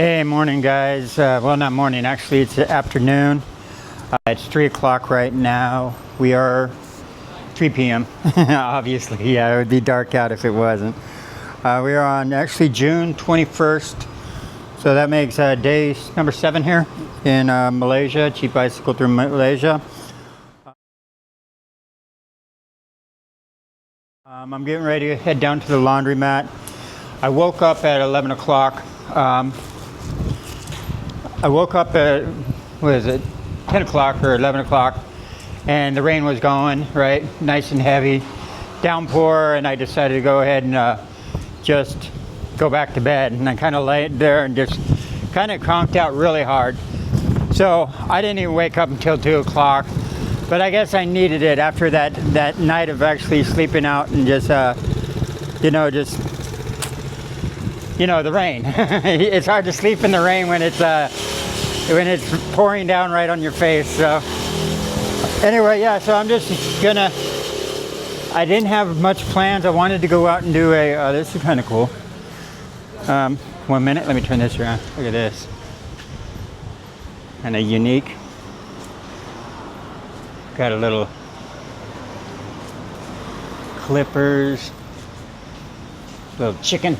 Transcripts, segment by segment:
Hey, morning guys. Well, not morning, actually it's afternoon. It's 3 o'clock right now. We are 3 p.m. Obviously, yeah, it would be dark out if it wasn't. We are on actually June 21st. So that makes day number 7 here in Malaysia. Cheap bicycle through Malaysia. I'm getting ready to head down to the laundromat. I woke up at 11 o'clock. I woke up at, what is it, 10 o'clock or 11 o'clock, and the rain was going, right, nice and heavy, downpour, and I decided to go ahead and just go back to bed. And I kind of laid there and just kind of conked out really hard. So I didn't even wake up until 2 o'clock, but I guess I needed it after that night of actually sleeping out and just, the rain. It's hard to sleep in the rain when it's pouring down right on your face. So anyway, yeah, so I'm just gonna, I didn't have much plans. I wanted to go out and do a, this is kind of cool. 1 minute, let me turn this around. Look at this. And a unique. Got a little clippers, little chicken.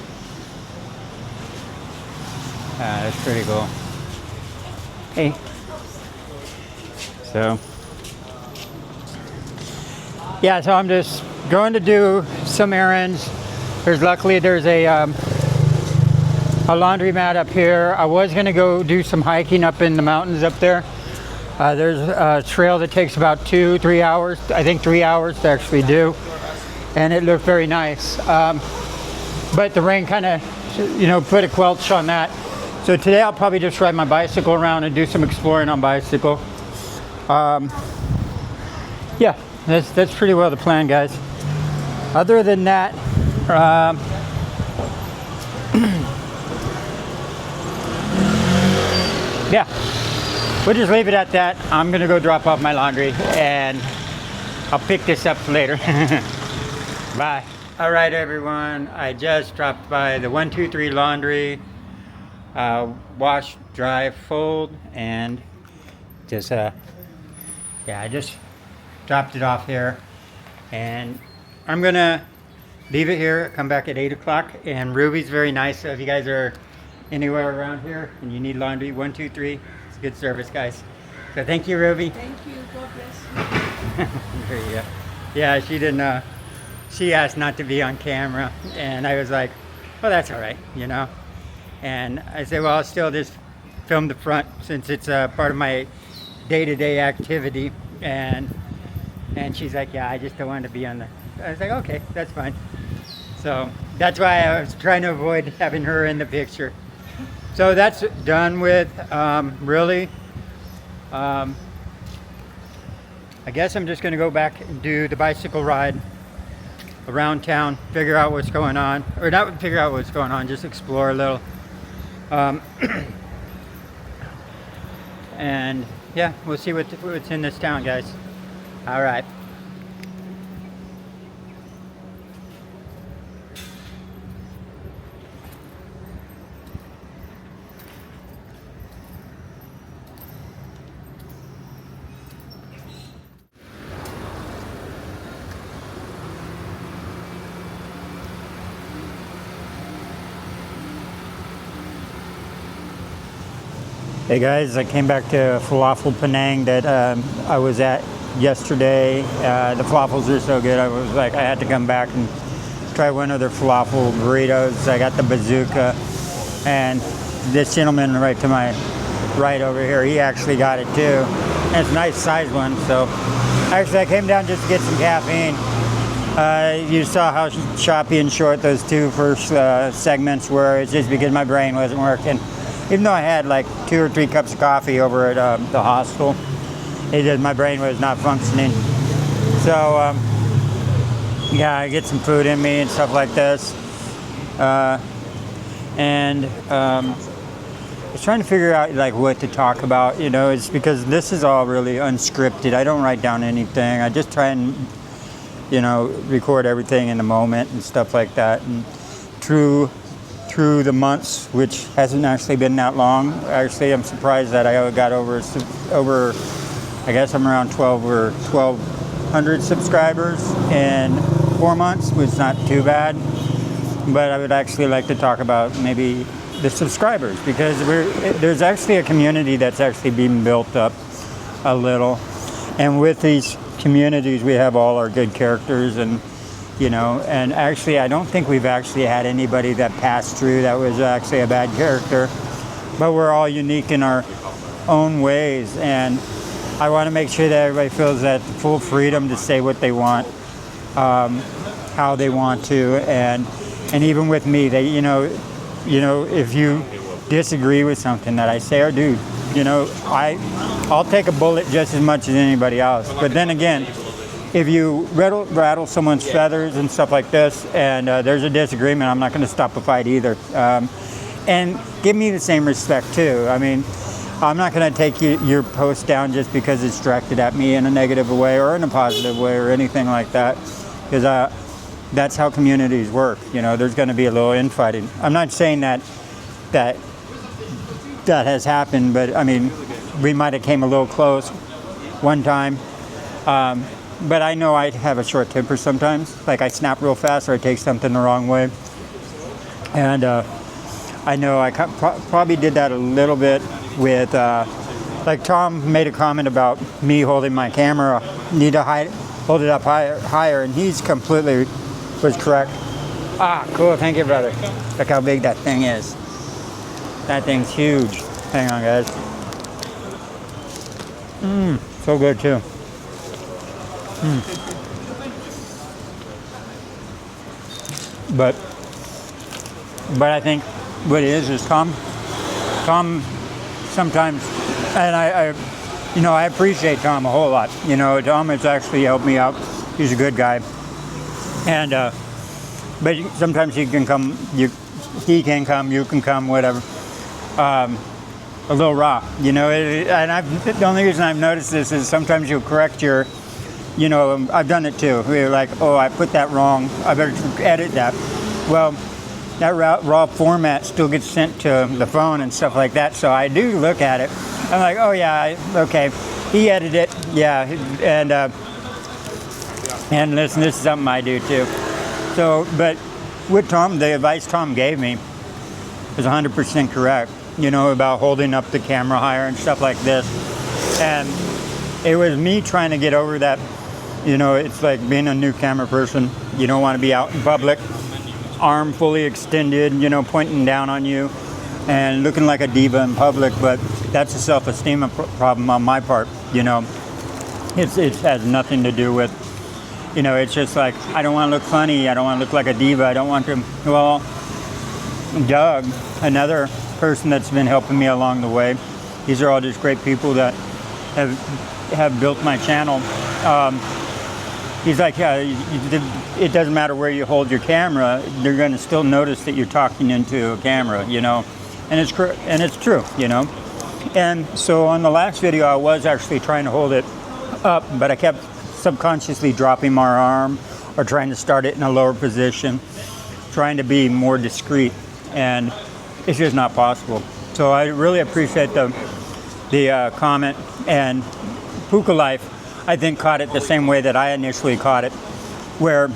That's pretty cool. Hey. So, yeah, so I'm just going to do some errands. Luckily there's a laundromat up here. I was gonna go do some hiking up in the mountains up there. There's a trail that takes about 2-3 hours. I think 3 hours to actually do. And it looked very nice. But the rain kind of, put a quelch on that. So today I'll probably just ride my bicycle around and do some exploring on bicycle. Yeah, that's pretty well the plan, guys. Other than that, yeah, we'll just leave it at that. I'm gonna go drop off my laundry and I'll pick this up later. Bye. All right, everyone. I just dropped by the 123 Laundry. Wash, dry, fold, and just I just dropped it off here, and I'm gonna leave it here, come back at 8 o'clock. And Ruby's very nice, so if you guys are anywhere around here and you need laundry, 123, it's good service, guys. So thank you, Ruby. Thank you. God bless you. There you go. Yeah, she didn't she asked not to be on camera, and I was like, well, that's all right, And I said, well, I'll still just film the front since it's part of my day-to-day activity. And she's like, yeah, I just don't want to be on the... I was like, okay, that's fine. So that's why I was trying to avoid having her in the picture. So that's done with, really. I guess I'm just going to go back and do the bicycle ride around town, figure out what's going on. Or not figure out what's going on, just explore a little. And yeah, we'll see what's in this town, guys. All right. Hey guys, I came back to Falafel Penang that I was at yesterday. The falafels are so good, I was like, I had to come back and try one of their falafel burritos. I got the bazooka, and this gentleman right to my right over here, he actually got it too. And it's a nice size one, so actually I came down just to get some caffeine. You saw how choppy and short those two first segments were. It's just because my brain wasn't working. Even though I had like 2 or 3 cups of coffee over at the hostel, my brain was not functioning. So yeah, I get some food in me and stuff like this. I was trying to figure out like what to talk about, it's because this is all really unscripted. I don't write down anything. I just try and, record everything in the moment and stuff like that. And true through the months, which hasn't actually been that long. Actually, I'm surprised that I got over, I guess I'm around 1,200 subscribers in 4 months, which is not too bad. But I would actually like to talk about maybe the subscribers, because there's actually a community that's actually being built up a little. And with these communities, we have all our good characters, and and actually I don't think we've actually had anybody that passed through that was actually a bad character, but we're all unique in our own ways, and I want to make sure that everybody feels that full freedom to say what they want, how they want to, and even with me, they if you disagree with something that I say or do, I'll take a bullet just as much as anybody else. But then again, if you rattle someone's feathers and stuff like this, and there's a disagreement, I'm not going to stop a fight either. And give me the same respect too. I mean, I'm not going to take your post down just because it's directed at me in a negative way or in a positive way or anything like that, because that's how communities work. There's going to be a little infighting. I'm not saying that has happened, but I mean, we might have came a little close one time. But I know I have a short temper sometimes. Like I snap real fast, or I take something the wrong way. And I know I probably did that a little bit with, like Tom made a comment about me holding my camera, need to hold it up higher, and he's completely was correct. Ah, cool, thank you, brother. Look how big that thing is. That thing's huge. Hang on, guys. So good too. But I think what it is Tom sometimes, and I appreciate Tom a whole lot. Tom has actually helped me out. He's a good guy, and but sometimes he can come, you can come, whatever. A little raw, and the only reason I've noticed this is sometimes you'll correct your, I've done it too. We're like, oh, I put that wrong, I better edit that. Well, that raw format still gets sent to the phone and stuff like that, so I do look at it. I'm like, oh yeah, okay, he edited it, yeah, and listen, this is something I do too. So, but with Tom, the advice Tom gave me is 100% correct. About holding up the camera higher and stuff like this. And it was me trying to get over that, it's like being a new camera person. You don't want to be out in public, arm fully extended, pointing down on you and looking like a diva in public, but that's a self-esteem problem on my part, It has nothing to do with, it's just like, I don't want to look funny, I don't want to look like a diva, I don't want to, well, Doug, another person that's been helping me along the way. These are all just great people that have built my channel. He's like, yeah, it doesn't matter where you hold your camera, they're going to still notice that you're talking into a camera, and it's true, And so on the last video, I was actually trying to hold it up, but I kept subconsciously dropping my arm or trying to start it in a lower position, trying to be more discreet, and it's just not possible. So I really appreciate the comment, and Puka Life, I think, caught it the same way that I initially caught it, where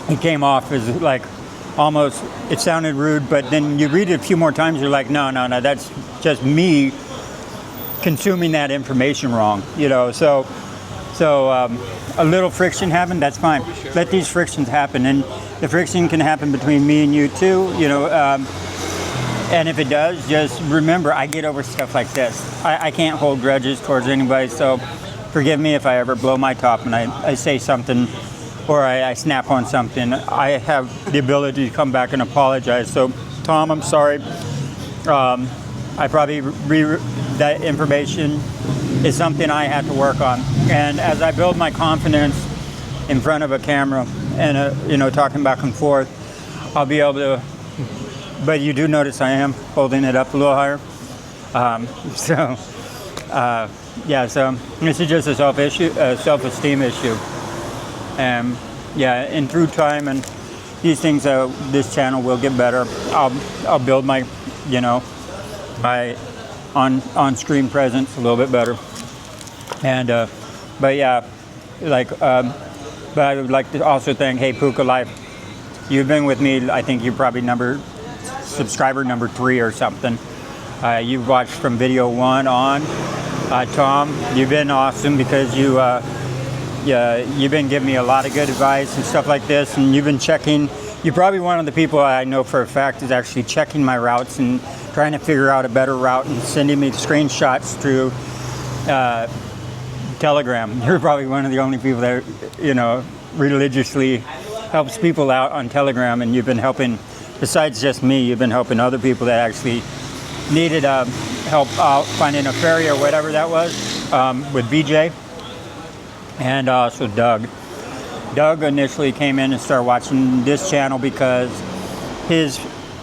it came off as like almost, it sounded rude, but then you read it a few more times, you're like, no, that's just me consuming that information wrong, so a little friction happened, that's fine. Let these frictions happen, and the friction can happen between me and you too, and if it does, just remember, I get over stuff like this. I can't hold grudges towards anybody, so forgive me if I ever blow my top and I say something or I snap on something. I have the ability to come back and apologize. So, Tom, I'm sorry. I probably, that information is something I had to work on. And as I build my confidence in front of a camera and, talking back and forth, I'll be able to. But you do notice I am holding it up a little higher. So this is just a self-esteem issue. And through time and these things, this channel will get better. I'll build my, you know, my on-screen presence a little bit better. And but yeah, like but I would like to also thank Hey Puka Life. You've been with me. I think you're probably subscriber number 3 or something. You've watched from video 1 on. Tom, you've been awesome because you've been giving me a lot of good advice and stuff like this, and you've been checking. You're probably one of the people I know for a fact is actually checking my routes and trying to figure out a better route and sending me screenshots through Telegram. You're probably one of the only people that, you know, religiously helps people out on Telegram, and you've been helping, besides just me, you've been helping other people that actually needed help out finding a ferry or whatever that was, with BJ and also Doug. Doug initially came in and started watching this channel because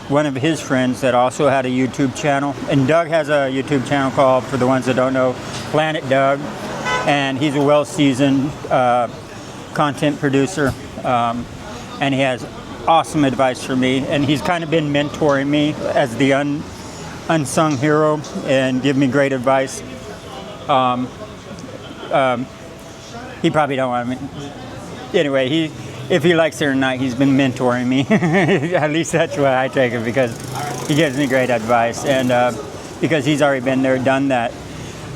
one of his friends that also had a YouTube channel, and Doug has a YouTube channel called, for the ones that don't know, Planet Doug, and he's a well-seasoned content producer, and he has awesome advice for me, and he's kind of been mentoring me as the unsung hero and give me great advice. He probably don't want me. Anyway, if he likes it or not, he's been mentoring me. At least that's what I take it, because he gives me great advice, and because he's already been there, done that.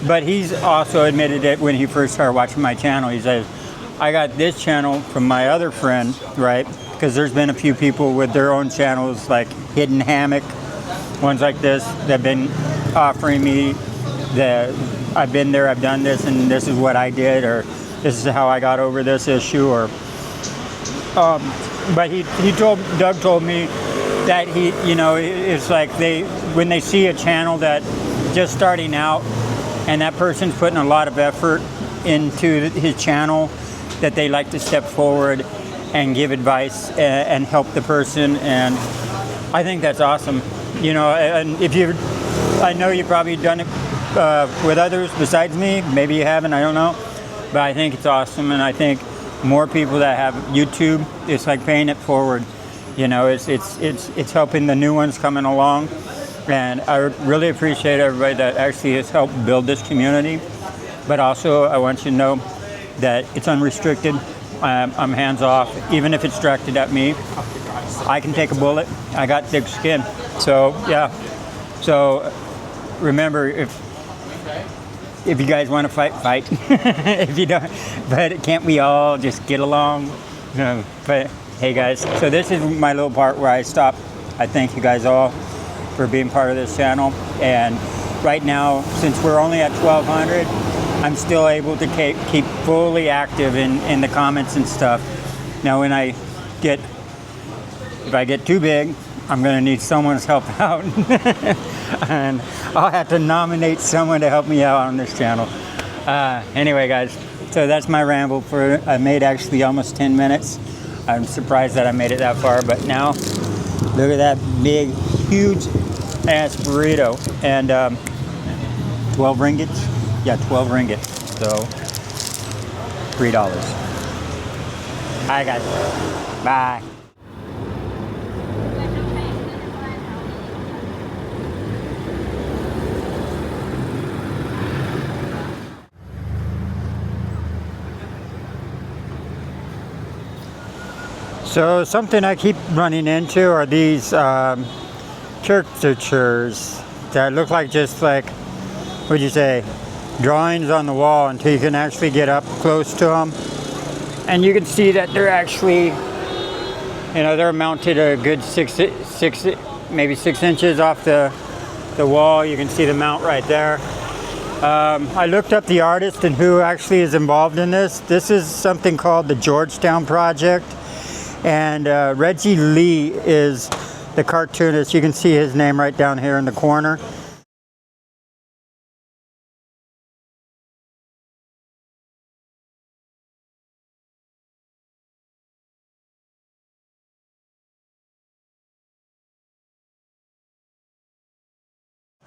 But he's also admitted it when he first started watching my channel. He says, I got this channel from my other friend, right? Because there's been a few people with their own channels, like Hidden Hammock, ones like this, that have been offering me that I've been there, I've done this, and this is what I did, or this is how I got over this issue, or but Doug told me that it's like when they see a channel that just starting out and that person's putting a lot of effort into his channel, that they like to step forward and give advice and help the person, and I think that's awesome. You know, and I know you've probably done it with others besides me. Maybe you haven't, I don't know. But I think it's awesome, and I think more people that have YouTube, it's like paying it forward. You know, it's helping the new ones coming along, and I really appreciate everybody that actually has helped build this community. But also, I want you to know that it's unrestricted. I'm hands off, even if it's directed at me. I can take a bullet. I got thick skin. So yeah. So remember, if you guys want to fight. If you don't, but can't we all just get along? No, but hey guys, so this is my little part where I stop. I thank you guys all for being part of this channel. And right now, since we're only at 1,200, I'm still able to keep fully active in the comments and stuff. Now if I get too big, I'm gonna need someone's help out. And I'll have to nominate someone to help me out on this channel. Anyway guys, so that's my ramble I made actually almost 10 minutes. I'm surprised that I made it that far, but now look at that big, huge ass burrito. And 12 ringgits? Yeah, 12 ringgits. So $3. Alright guys, bye. So something I keep running into are these caricatures that look like just like, what'd you say, drawings on the wall, until you can actually get up close to them. And you can see that they're actually, they're mounted a good maybe 6 inches off the wall. You can see the mount right there. I looked up the artist and who actually is involved in this. This is something called the Georgetown project. And Reggie Lee is the cartoonist. You can see his name right down here in the corner.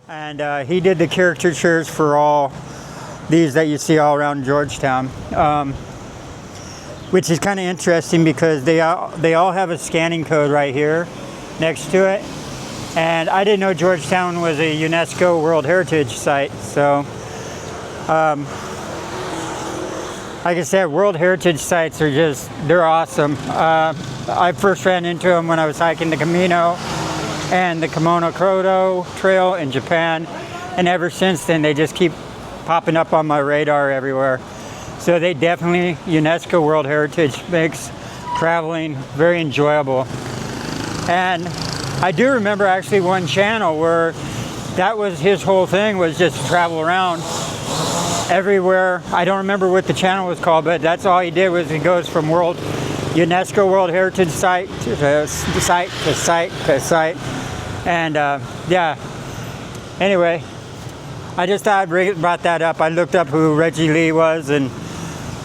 And he did the caricatures for all these that you see all around Georgetown. which is kind of interesting because they all have a scanning code right here next to it. And I didn't know Georgetown was a UNESCO World Heritage Site. So, like I said, World Heritage Sites are they're awesome. I first ran into them when I was hiking the Camino and the Kimono Kodo Trail in Japan. And ever since then, they just keep popping up on my radar everywhere. So they definitely, UNESCO World Heritage makes traveling very enjoyable. And I do remember actually one channel where that was his whole thing, was just to travel around everywhere. I don't remember what the channel was called, but that's all he did, was he goes from UNESCO World Heritage Site to site to site to site. And yeah, anyway, I just thought I'd brought that up. I looked up who Reggie Lee was, and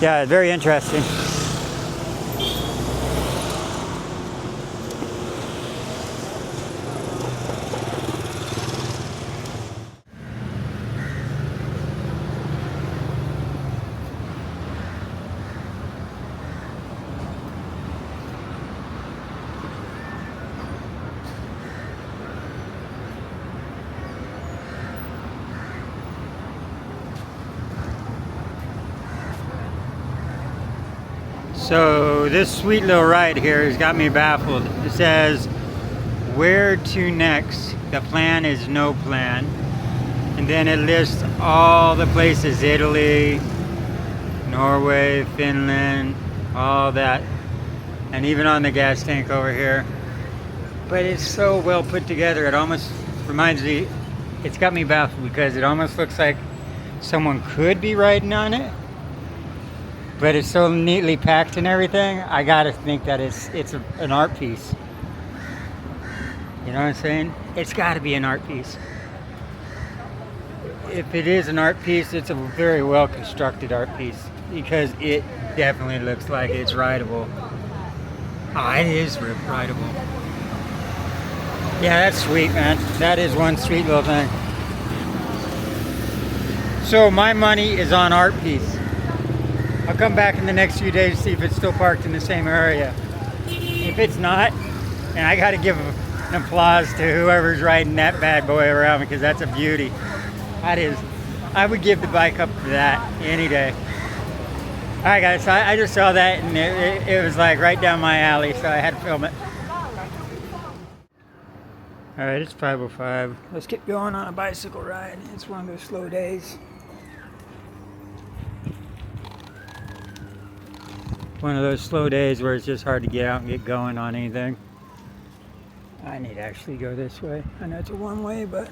yeah, very interesting. So this sweet little ride here has got me baffled. It says, where to next? The plan is no plan. And then it lists all the places: Italy, Norway, Finland, all that. And even on the gas tank over here. But it's so well put together. It almost reminds me, it's got me baffled because it almost looks like someone could be riding on it. But it's so neatly packed and everything, I gotta think that it's an art piece. You know what I'm saying? It's gotta be an art piece. If it is an art piece, it's a very well constructed art piece, because it definitely looks like it's rideable. Oh, it is rideable. Yeah, that's sweet, man. That is one sweet little thing. So my money is on art piece. I'll come back in the next few days to see if it's still parked in the same area. If it's not, and I gotta give an applause to whoever's riding that bad boy around, because that's a beauty. That is, I would give the bike up for that any day. All right, guys, so I just saw that, and it was like right down my alley, so I had to film it. All right, it's 5:05. Let's get going on a bicycle ride. It's one of those slow days. One of those slow days where it's just hard to get out and get going on anything. I need to actually go this way. I know it's a one way, but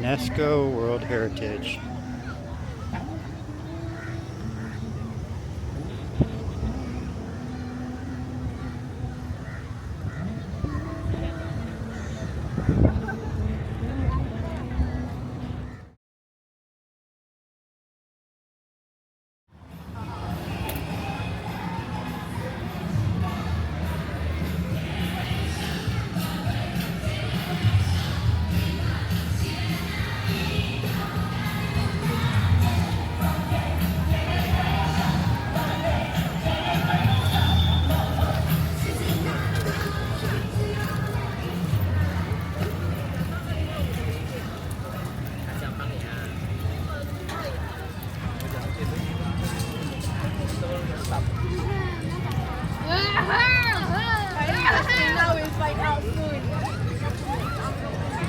UNESCO World Heritage. Now it's like out soon.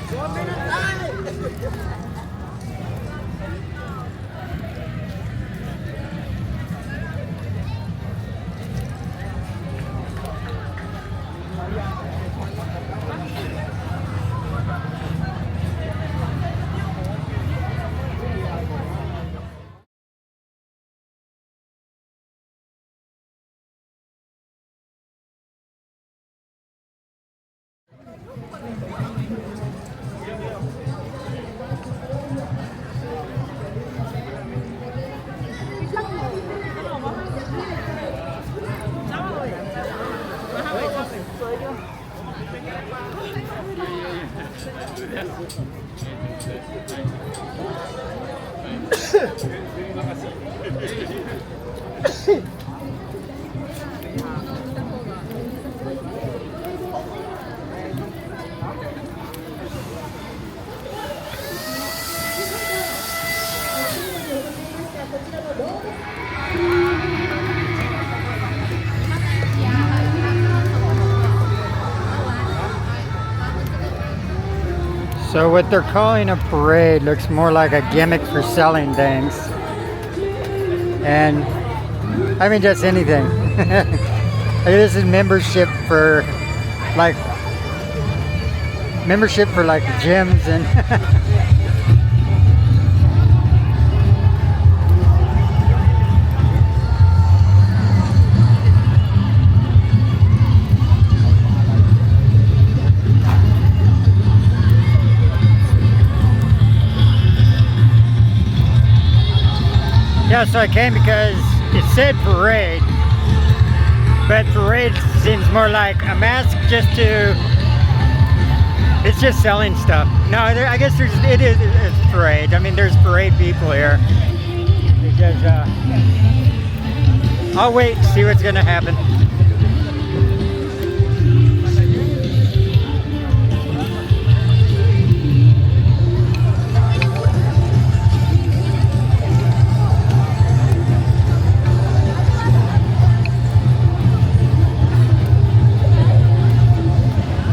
1 minute. So what they're calling a parade looks more like a gimmick for selling things. And I mean just anything. This is membership for like gyms and yeah, so I came because it said parade, but parade seems more like a mask it's just selling stuff. No, I guess it's parade. I mean, there's parade people here. Because, I'll wait and see what's gonna happen.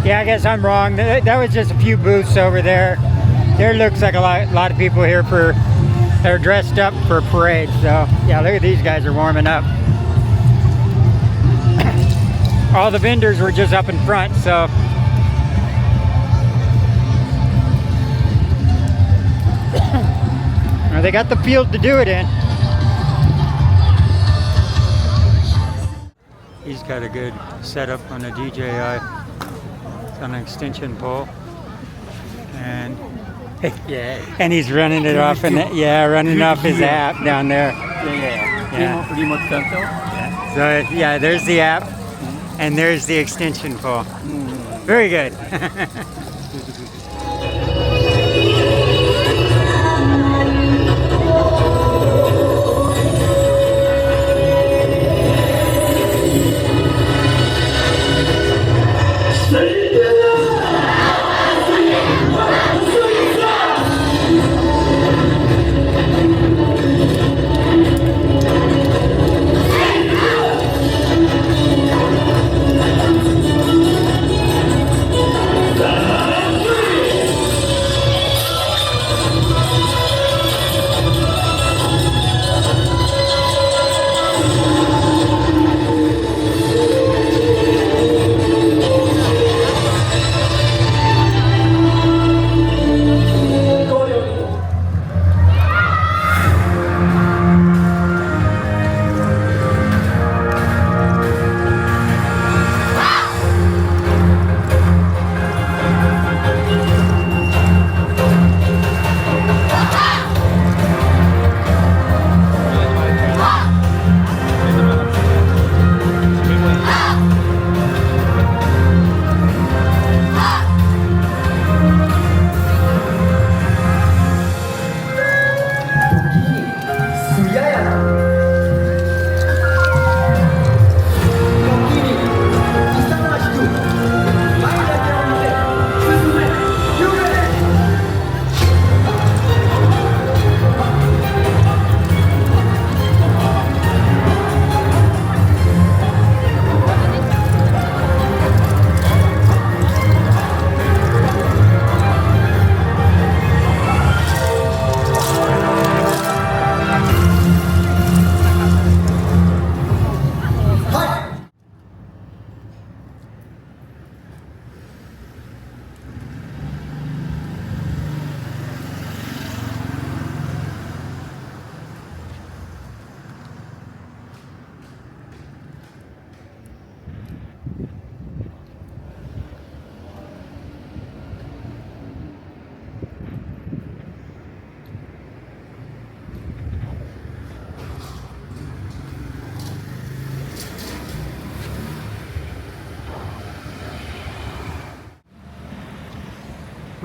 Yeah, I guess I'm wrong. That was just a few booths over there. There looks like a lot of people here that are dressed up for a parade. So yeah, look at these guys are warming up. All the vendors were just up in front, so. Well, they got the field to do it in. He's got a good setup on a DJI. On an extension pole, and yeah, and he's running it off, running off his app down there. Remote control. Yeah. So yeah, there's the app, and there's the extension pole. Very good.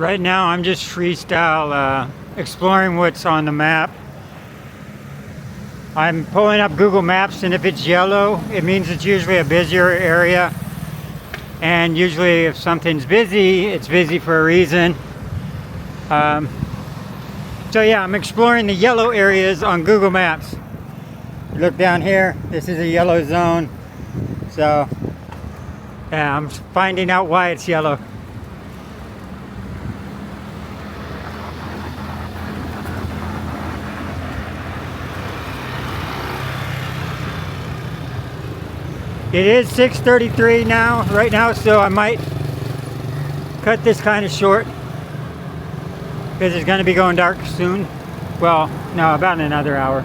Right now I'm just freestyle exploring what's on the map. I'm pulling up Google Maps, and if it's yellow, it means it's usually a busier area. And usually if something's busy, it's busy for a reason. So yeah, I'm exploring the yellow areas on Google Maps. You look down here, this is a yellow zone. So yeah, I'm finding out why it's yellow. It is 6:33 now, right now, so I might cut this kind of short because it's going to be going dark soon. Well, no, about another hour.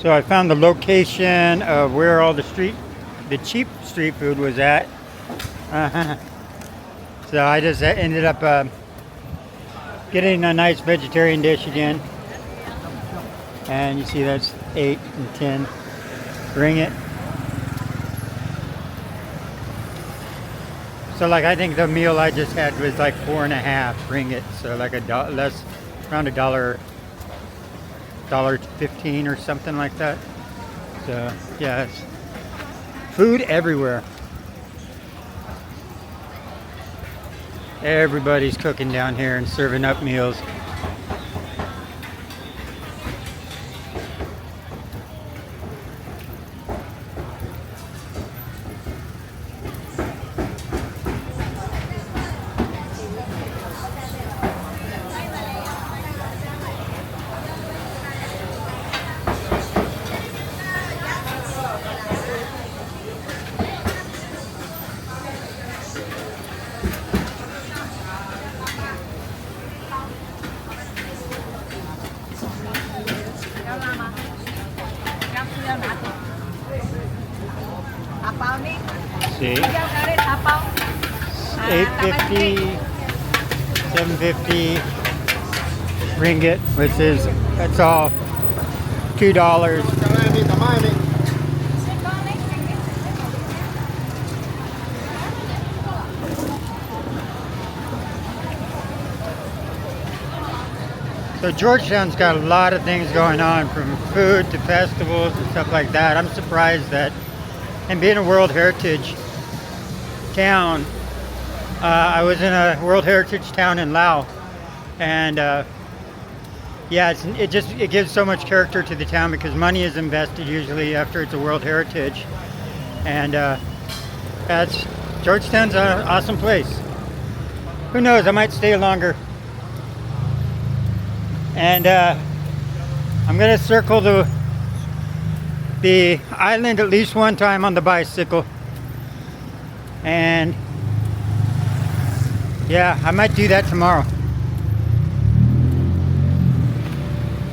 So I found the location of where all the cheap street food was at. So I just ended up getting a nice vegetarian dish again. And you see that's 8 and 10 ringgit. So like I think the meal I just had was like 4.5 ringgit. So like around $1.15 or something like that. So yeah, it's food everywhere. Everybody's cooking down here and serving up meals. See? 850, 750 ringgit, which is, that's all $2. So Georgetown's got a lot of things going on, from food to festivals and stuff like that. I'm surprised that, and being a World Heritage town, I was in a World Heritage town in Laos, and yeah, it gives so much character to the town because money is invested usually after it's a World Heritage, and Georgetown's an awesome place. Who knows? I might stay longer. And I'm gonna circle the island at least one time on the bicycle. And yeah, I might do that tomorrow.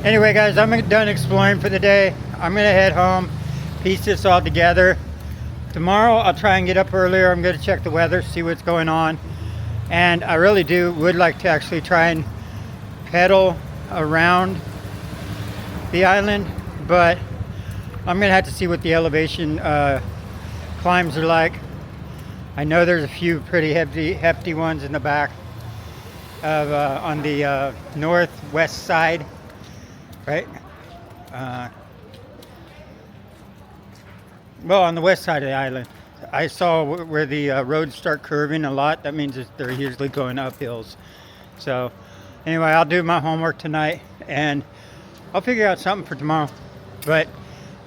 Anyway guys, I'm done exploring for the day. I'm gonna head home piece this all together. Tomorrow I'll try and get up earlier. I'm going to check the weather, see what's going on. And I really would like to actually try and pedal around the island, but I'm going to have to see what the elevation climbs are like. I know there's a few pretty hefty ones in the back of on the northwest side, right? Well, on the west side of the island. I saw where the roads start curving a lot. That means that they're usually going up hills. So anyway, I'll do my homework tonight and I'll figure out something for tomorrow. But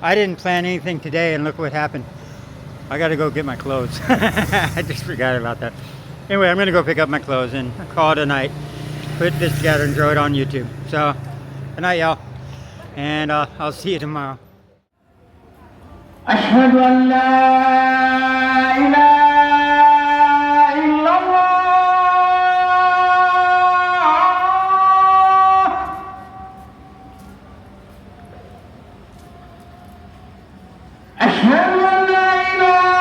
I didn't plan anything today, and look what happened. I got to go get my clothes. I just forgot about that. Anyway, I'm going to go pick up my clothes and call it a night. Put this together and throw it on YouTube. So, good night, y'all. And I'll see you tomorrow. أشهد أن لا إله إلا الله أشهد أن لا إله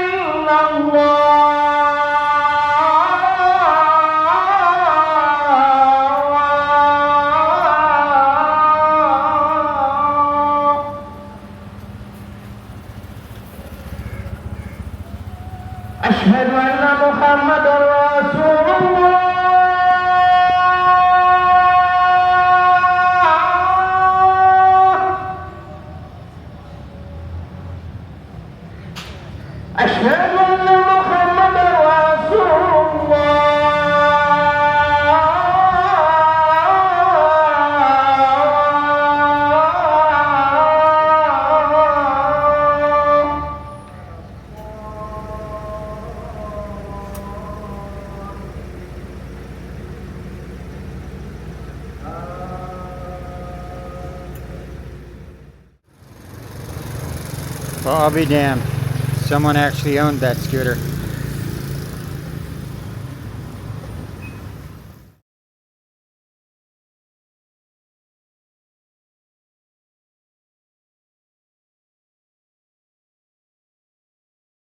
إلا الله أشهد أن محمدا رسول الله أشهد أن محمدا رسول الله Well, I'll be damned. Someone actually owned that scooter.